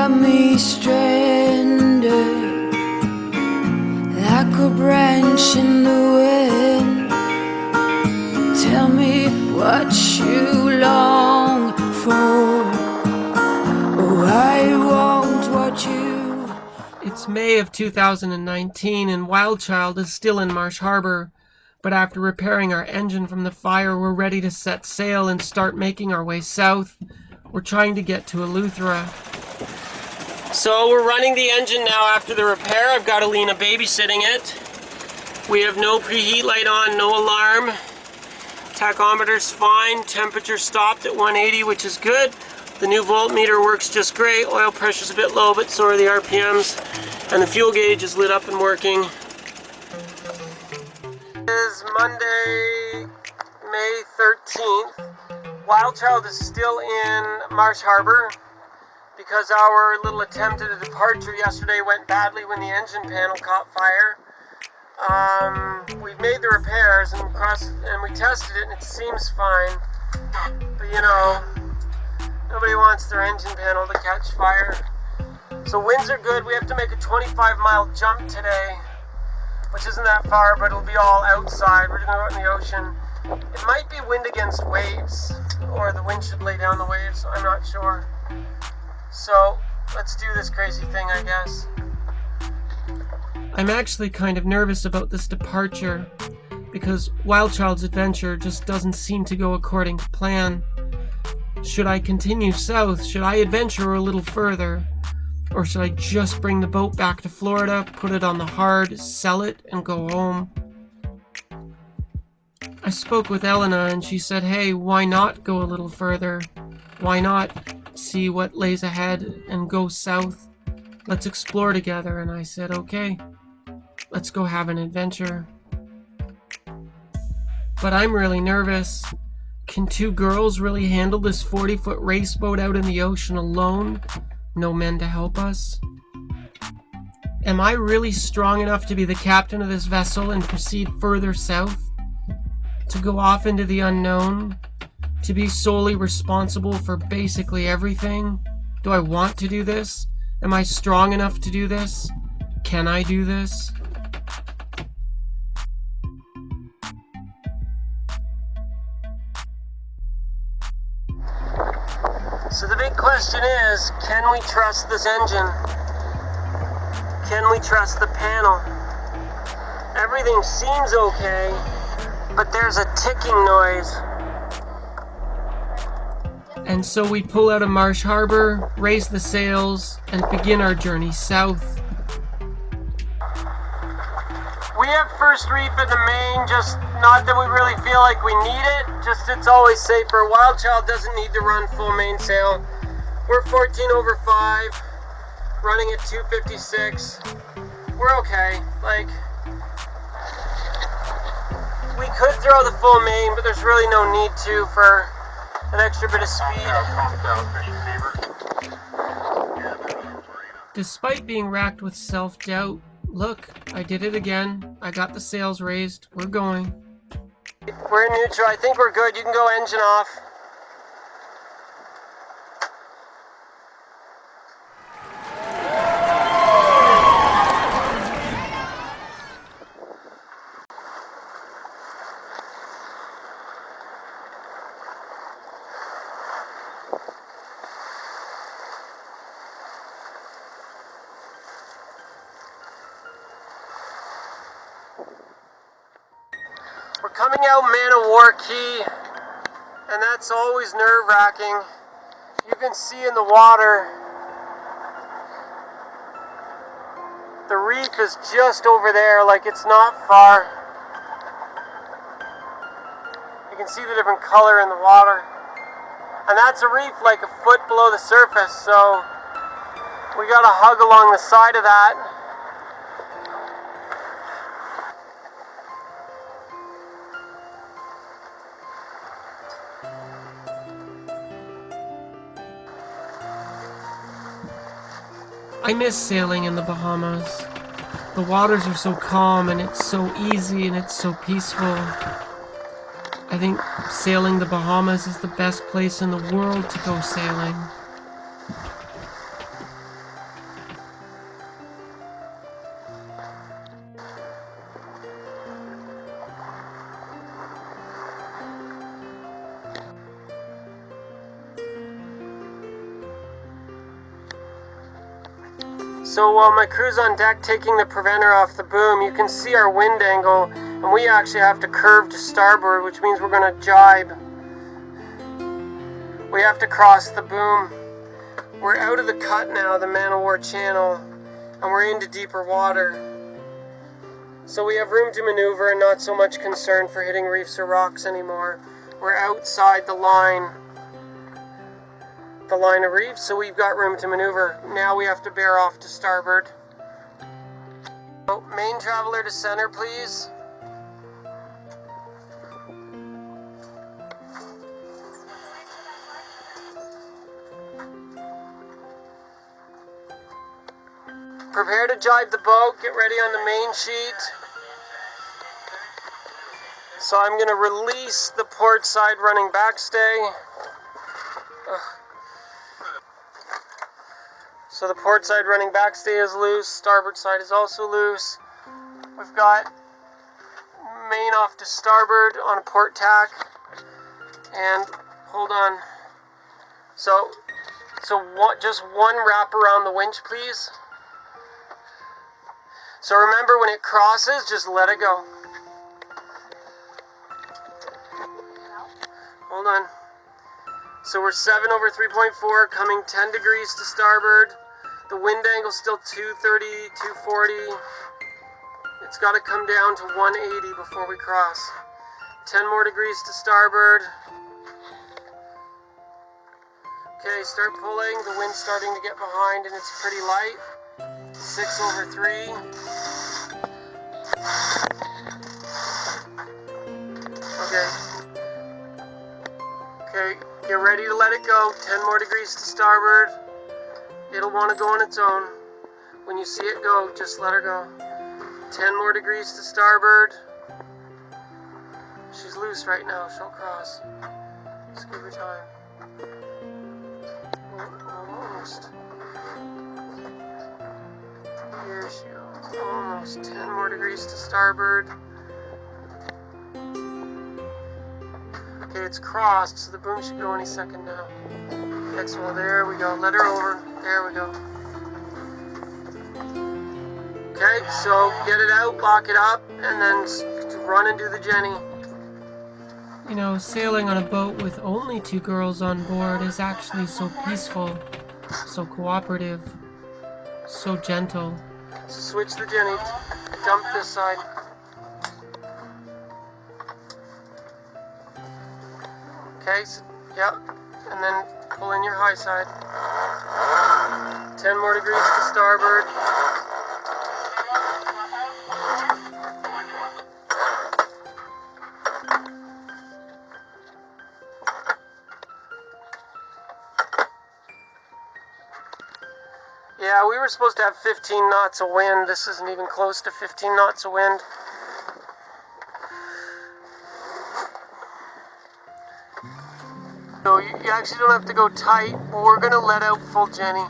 got me stranded like a branch in the wind. Tell me what you long for. Oh, I won't watch you. It's May of 2019 and WildChild is still in Marsh Harbor. But after repairing our engine from the fire, we're ready to set sail and start making our way south. We're trying to get to Eluthra. So we're running the engine now after the repair. I've got Elena babysitting it. We have no preheat light on, no alarm. Tachometer's fine. Temperature stopped at 180, which is good. The new voltmeter works just great. Oil pressure's a bit low, but so are the RPMs. And the fuel gauge is lit up and working. It is Monday, May 13th. WildChild is still in Marsh Harbor because our little attempt at a departure yesterday went badly when the engine panel caught fire. We've made the repairs and we tested it and it seems fine. But you know, nobody wants their engine panel to catch fire. So winds are good. We have to make a 25-mile jump today, which isn't that far, but it'll be all outside. We're going to go out in the ocean. It might be wind against waves, or the wind should lay down the waves. I'm not sure. So let's do this crazy thing, I guess. I'm actually kind of nervous about this departure because WildChild's adventure just doesn't seem to go according to plan. Should I continue south? Should I adventure a little further? Or should I just bring the boat back to Florida, put it on the hard, sell it, and go home? I spoke with Elena and she said, hey, why not go a little further? Why not see what lays ahead and go south? Let's explore together. And I said, okay, let's go have an adventure. But I'm really nervous. Can two girls really handle this 40-foot race boat out in the ocean alone? No men to help us? Am I really strong enough to be the captain of this vessel and proceed further south? To go off into the unknown? To be solely responsible for basically everything? Do I want to do this? Am I strong enough to do this? Can I do this? So the big question is, can we trust this engine? Can we trust the panel? Everything seems okay, but there's a ticking noise. And so we pull out of Marsh Harbor, raise the sails, and begin our journey south. We have first reef in the main, just not that we really feel like we need it, just it's always safer. WildChild doesn't need to run full mainsail. We're 14 over 5, running at 256. We're okay. Like, we could throw the full main, but there's really no need to for an extra bit of speed. Despite being racked with self-doubt, look, I did it again. I got the sails raised. We're going. We're in neutral. I think we're good. You can go engine off. We're coming out Man-O-War Key, and that's always nerve-wracking. You can see in the water, the reef is just over there, like it's not far. You can see the different color in the water. And that's a reef like a foot below the surface, so we gotta hug along the side of that. I miss sailing in the Bahamas. The waters are so calm and it's so easy and it's so peaceful. I think sailing the Bahamas is the best place in the world to go sailing. So while my crew's on deck taking the preventer off the boom, you can see our wind angle, and we actually have to curve to starboard, which means we're going to jibe. We have to cross the boom. We're out of the cut now, the man-o-war channel, and we're into deeper water. So we have room to maneuver and not so much concern for hitting reefs or rocks anymore. We're outside the line of reefs, so we've got room to maneuver. Now we have to bear off to starboard. So, main traveler to center, please. Prepare to jibe the boat. Get ready on the main sheet. So I'm going to release the port side running backstay. So the port side running backstay is loose. Starboard side is also loose. We've got main off to starboard on a port tack. And hold on. So just one wrap around the winch, please. So remember, when it crosses, just let it go. Hold on. So we're 7 over 3.4, coming 10 degrees to starboard. The wind angle's still 230, 240. It's got to come down to 180 before we cross. 10 more degrees to starboard. Okay, start pulling. The wind's starting to get behind and it's pretty light. 6 over 3. Okay, get ready to let it go. 10 more degrees to starboard. It'll want to go on its own. When you see it go, just let her go. 10 more degrees to starboard. She's loose right now. She'll cross. Just give her time. Almost. Here she goes. Almost. 10 more degrees to starboard. Okay, it's crossed, so the boom should go any second now. Well, there we go. Let her over. There we go. Okay, so get it out, lock it up, and then run and do the Jenny. You know, sailing on a boat with only 2 girls on board is actually so peaceful, so cooperative, so gentle. So switch the Jenny. Dump this side. Okay, so, yep, and then pull in your high side. 10 more degrees to starboard. Yeah, we were supposed to have 15 knots of wind. This isn't even close to 15 knots of wind. So you actually don't have to go tight, but we're going to let out full Jenny.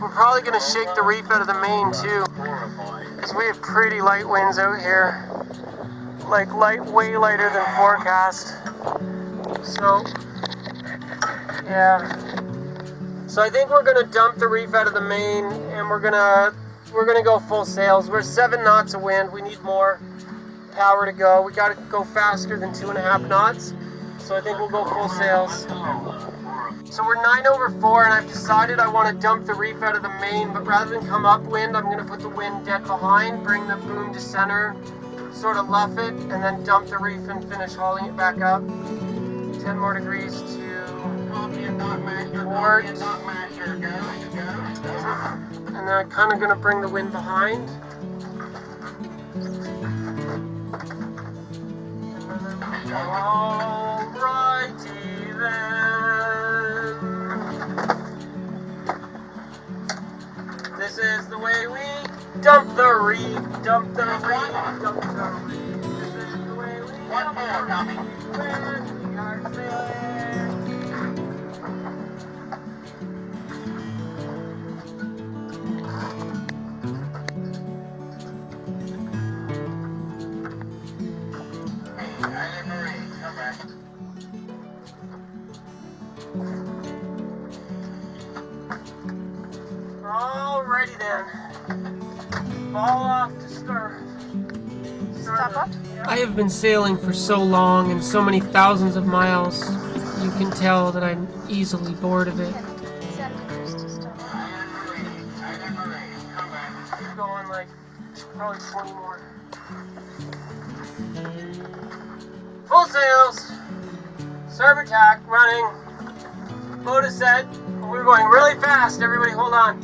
We're probably going to shake the reef out of the main too, because we have pretty light winds out here. Like way lighter than forecast. So, yeah. So I think we're going to dump the reef out of the main, and we're gonna go full sails. We're 7 knots of wind. We need more power to go. We got to go faster than 2.5 knots. So I think we'll go full sails. So we're 9 over 4, and I've decided I want to dump the reef out of the main, but rather than come upwind, I'm going to put the wind dead behind, bring the boom to center, sort of luff it, and then dump the reef and finish hauling it back up. 10 more degrees to port. And then I'm kind of going to bring the wind behind. Alrighty then. This is the way we dump the reef, dump the reef, dump the reef. This is the way we dump the reef when we are sailing. Oh! Alrighty then. Fall off to start. Stop up? I have been sailing for so long and so many thousands of miles. You can tell that I'm easily bored of it. Keep going like probably 20 more. Full sails. Serve attack, running. Boat is set. We're going really fast. Everybody hold on.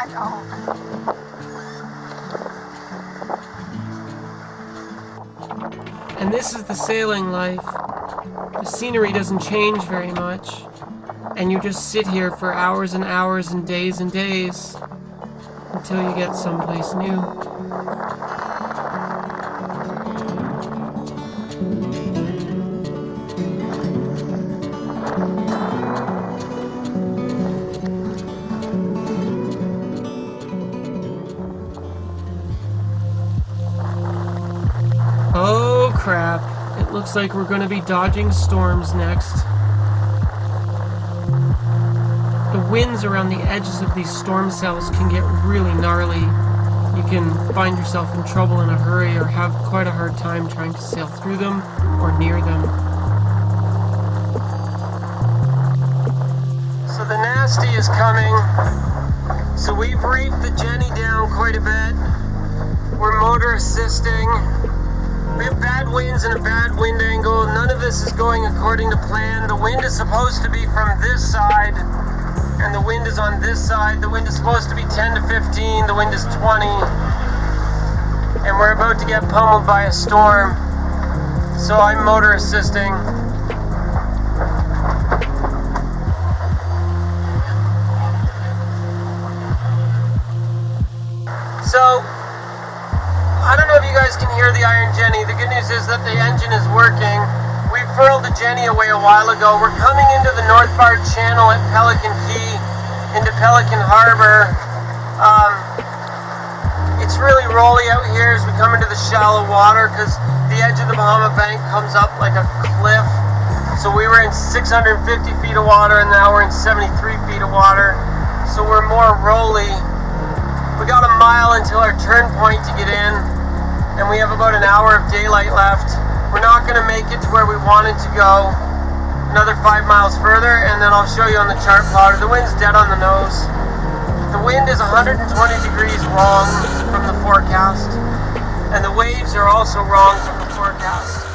I know. And this is the sailing life. The scenery doesn't change very much. And you just sit here for hours and hours and days until you get someplace new. Oh crap, it looks like we're going to be dodging storms next. The winds around the edges of these storm cells can get really gnarly. You can find yourself in trouble in a hurry or have quite a hard time trying to sail through them or near them. So the nasty is coming. So we've reefed the Jenny down quite a bit. We're motor assisting. We have bad winds and a bad wind angle. None of this is going according to plan. The wind is supposed to be from this side, and the wind is on this side. The wind is supposed to be 10 to 15. The wind is 20. And we're about to get pummeled by a storm. So I'm motor assisting. So, I don't know if you guys can hear the Iron Jenny. The good news is that the engine is working. We furled the Jenny away a while ago. We're coming into the North Bar Channel at Pelican Key, into Pelican Harbor. It's really rolly out here as we come into the shallow water because the edge of the Bahama Bank comes up like a cliff. So we were in 650 feet of water and now we're in 73 feet of water. So we're more rolly. We got a mile until our turn point to get in, and we have about an hour of daylight left. We're not going to make it to where we wanted to go. Another 5 miles further, and then I'll show you on the chart plotter. The wind's dead on the nose. The wind is 120 degrees wrong from the forecast, and the waves are also wrong from the forecast.